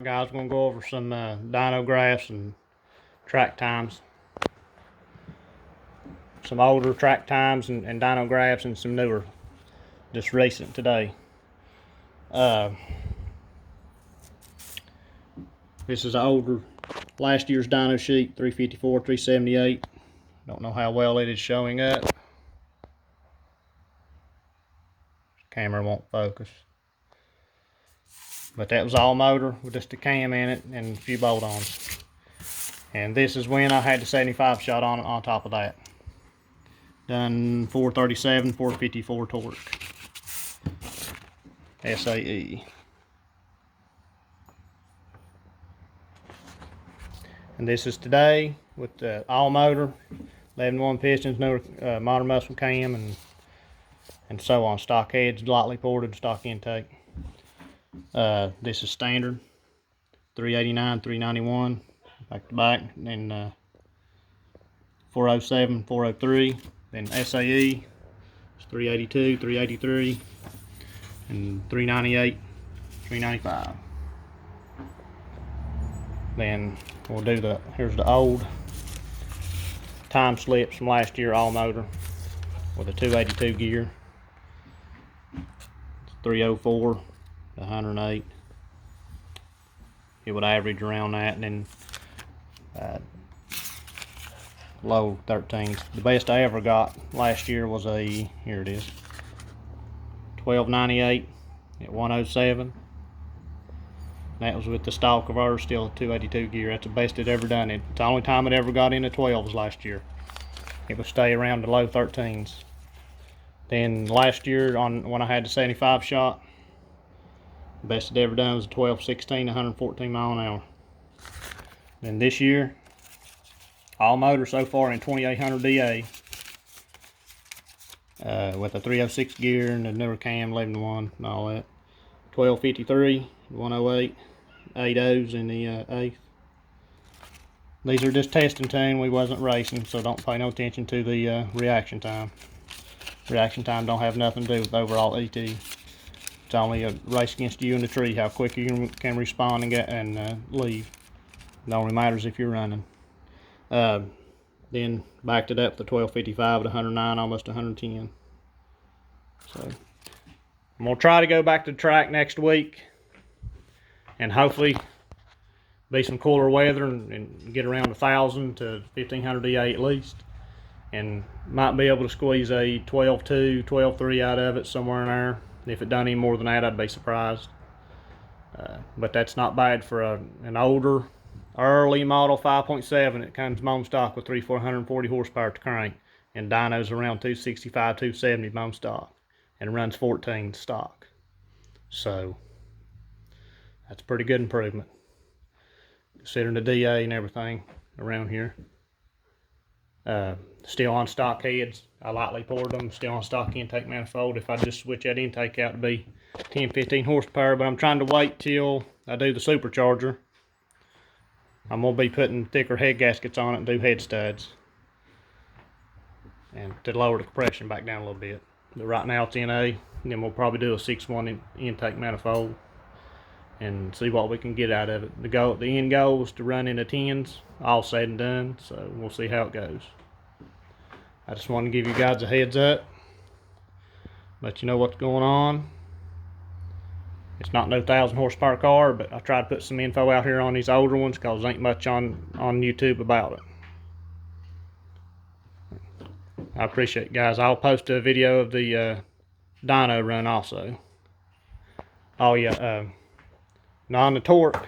Guys, we're going to go over some dyno graphs and track times. Some older track times and dyno graphs, and some newer, just recent today. This is an older, last year's dyno sheet, 354, 378. Don't know how well it is showing up. Camera won't focus. But that was all motor with just a cam in it and a few bolt-ons. And this is when I had the 75 shot on top of that. Done 437, 454 torque. SAE. And this is today with the all motor, 11-1 pistons, newer modern muscle cam, and so on. Stock heads, lightly ported, stock intake. This is standard, 389, 391, back to back, and 407, 403. Then SAE is 382, 383, and 398, 395. Then we'll do here's the old time slips from last year, all motor, with a 282 gear. 304 to 108. It would average around that, and then low 13s. The best I ever got last year was here it is, 1298 at 107. That was with the stall converter, still a 282 gear. That's the best it ever done. It's the only time it ever got into 12s last year. It would stay around the low 13s. Then last year, when I had the 75 shot, the best it ever done was a 1216, 114 mile an hour. Then this year, all motor so far in 2800 DA, with a 306 gear and a newer cam, 11-1 and all that. 1253, 108, 8.0s in the 8th. These are just testing tune. We wasn't racing, so don't pay no attention to the reaction time. Reaction time don't have nothing to do with overall ET. It's only a race against you and the tree, how quick you can respond and leave. It only matters if you're running. Then backed it up to 1255 at 109, almost 110. So I'm gonna try to go back to the track next week, and hopefully be some cooler weather and get around 1,000 to 1,500 DA at least, and might be able to squeeze a 12.2, 12.3 out of it, somewhere in there. If it done any more than that, I'd be surprised. But that's not bad for an older, early model 5.7. It comes bone stock with 440 horsepower to crank, and dyno's around 265, 270 bone stock, and it runs 14 stock. So that's a pretty good improvement, considering the DA and everything around here. Still on stock heads. I lightly poured them, still on stock intake manifold. If I just switch that intake out to be 10, 15 horsepower, but I'm trying to wait till I do the supercharger. I'm gonna be putting thicker head gaskets on it and do head studs, and to lower the compression back down a little bit. But right now it's NA, and then we'll probably do a 6.1 intake manifold and see what we can get out of it. The end goal was to run into 10s, all said and done, so we'll see how it goes. I just wanted to give you guys a heads up, let you know what's going on. It's not no 1,000 horsepower car, but I tried to put some info out here on these older ones because there ain't much on YouTube about it. I appreciate it, guys. I'll post a video of the dyno run also. Oh yeah, now on the torque,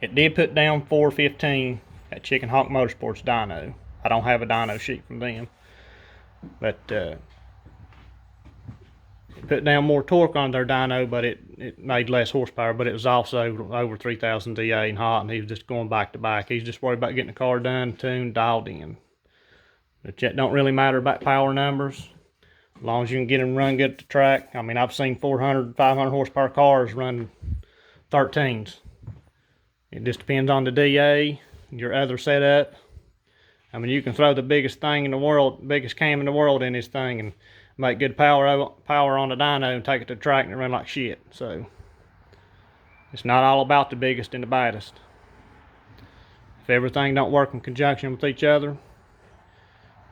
it did put down 415 at Chicken Hawk Motorsports dyno. I don't have a dyno sheet from them, but it put down more torque on their dyno, but it made less horsepower, but it was also over 3,000 DA and hot, and he was just going back to back. He's just worried about getting the car done, tuned, dialed in. But it don't really matter about power numbers, as long as you can get them run good at the track. I mean, I've seen 400, 500 horsepower cars run 13s. It just depends on the DA, your other setup. I mean, you can throw the biggest thing in the world, biggest cam in the world in this thing and make good power on the dyno and take it to the track and run like shit. So It's not all about the biggest and the baddest. If everything don't work in conjunction with each other,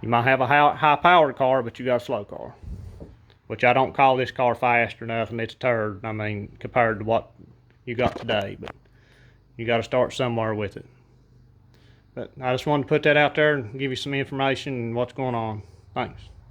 you might have a high-powered car, but you got a slow car. Which I don't call this car fast or nothing. It's a turd, I mean, compared to what you got today. But you got to start somewhere with it. But I just wanted to put that out there and give you some information and what's going on. Thanks.